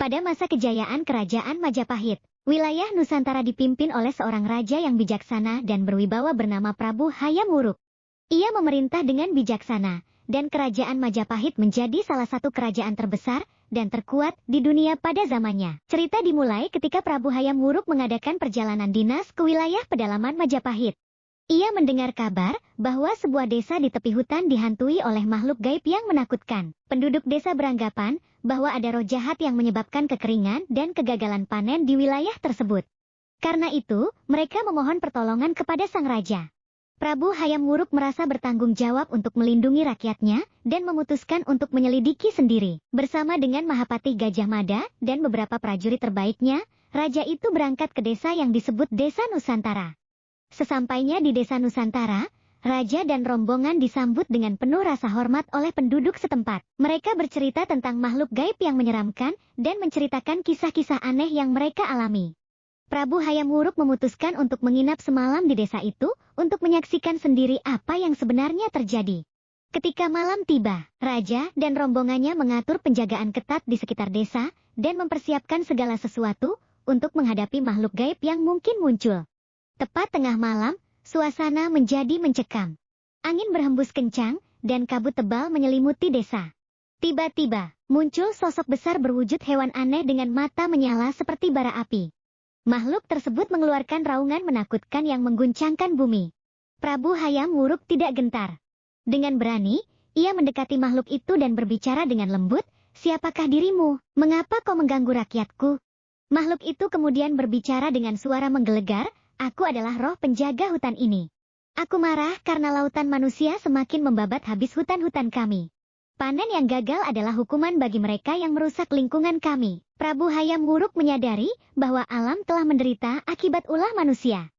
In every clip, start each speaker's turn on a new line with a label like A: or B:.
A: Pada masa kejayaan Kerajaan Majapahit, wilayah Nusantara dipimpin oleh seorang raja yang bijaksana dan berwibawa bernama Prabu Hayam Wuruk. Ia memerintah dengan bijaksana, dan Kerajaan Majapahit menjadi salah satu kerajaan terbesar dan terkuat di dunia pada zamannya. Cerita dimulai ketika Prabu Hayam Wuruk mengadakan perjalanan dinas ke wilayah pedalaman Majapahit. Ia mendengar kabar bahwa sebuah desa di tepi hutan dihantui oleh makhluk gaib yang menakutkan. Penduduk desa beranggapan bahwa ada roh jahat yang menyebabkan kekeringan dan kegagalan panen di wilayah tersebut. Karena itu, mereka memohon pertolongan kepada sang raja. Prabu Hayam Wuruk merasa bertanggung jawab untuk melindungi rakyatnya dan memutuskan untuk menyelidiki sendiri. Bersama dengan Mahapati Gajah Mada dan beberapa prajurit terbaiknya, raja itu berangkat ke desa yang disebut Desa Nusantara. Sesampainya di Desa Nusantara, raja dan rombongan disambut dengan penuh rasa hormat oleh penduduk setempat. Mereka bercerita tentang makhluk gaib yang menyeramkan dan menceritakan kisah-kisah aneh yang mereka alami. Prabu Hayam Wuruk memutuskan untuk menginap semalam di desa itu untuk menyaksikan sendiri apa yang sebenarnya terjadi. Ketika malam tiba, raja dan rombongannya mengatur penjagaan ketat di sekitar desa dan mempersiapkan segala sesuatu untuk menghadapi makhluk gaib yang mungkin muncul. Tepat tengah malam, suasana menjadi mencekam. Angin berhembus kencang, dan kabut tebal menyelimuti desa. Tiba-tiba, muncul sosok besar berwujud hewan aneh dengan mata menyala seperti bara api. Makhluk tersebut mengeluarkan raungan menakutkan yang mengguncangkan bumi. Prabu Hayam Wuruk tidak gentar. Dengan berani, ia mendekati makhluk itu dan berbicara dengan lembut, "Siapakah dirimu? Mengapa kau mengganggu rakyatku?" Makhluk itu kemudian berbicara dengan suara menggelegar, "Aku adalah roh penjaga hutan ini. Aku marah karena lautan manusia semakin membabat habis hutan-hutan kami. Panen yang gagal adalah hukuman bagi mereka yang merusak lingkungan kami." Prabu Hayam Wuruk menyadari bahwa alam telah menderita akibat ulah manusia.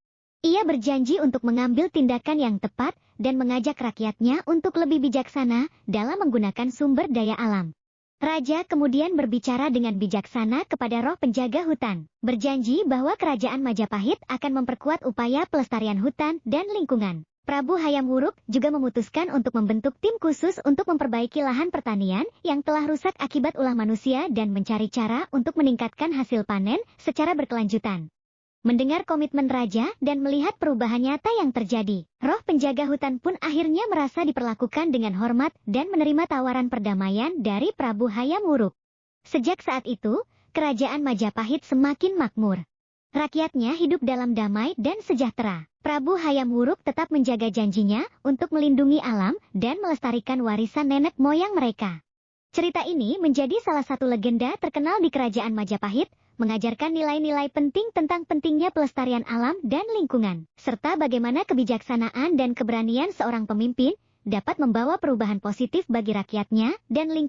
A: Ia berjanji untuk mengambil tindakan yang tepat dan mengajak rakyatnya untuk lebih bijaksana dalam menggunakan sumber daya alam. Raja kemudian berbicara dengan bijaksana kepada roh penjaga hutan, berjanji bahwa Kerajaan Majapahit akan memperkuat upaya pelestarian hutan dan lingkungan. Prabu Hayam Wuruk juga memutuskan untuk membentuk tim khusus untuk memperbaiki lahan pertanian yang telah rusak akibat ulah manusia dan mencari cara untuk meningkatkan hasil panen secara berkelanjutan. Mendengar komitmen raja dan melihat perubahan nyata yang terjadi, roh penjaga hutan pun akhirnya merasa diperlakukan dengan hormat dan menerima tawaran perdamaian dari Prabu Hayam Wuruk. Sejak saat itu, Kerajaan Majapahit semakin makmur. Rakyatnya hidup dalam damai dan sejahtera. Prabu Hayam Wuruk tetap menjaga janjinya untuk melindungi alam dan melestarikan warisan nenek moyang mereka. Cerita ini menjadi salah satu legenda terkenal di Kerajaan Majapahit, mengajarkan nilai-nilai penting tentang pentingnya pelestarian alam dan lingkungan, serta bagaimana kebijaksanaan dan keberanian seorang pemimpin dapat membawa perubahan positif bagi rakyatnya dan lingkungan.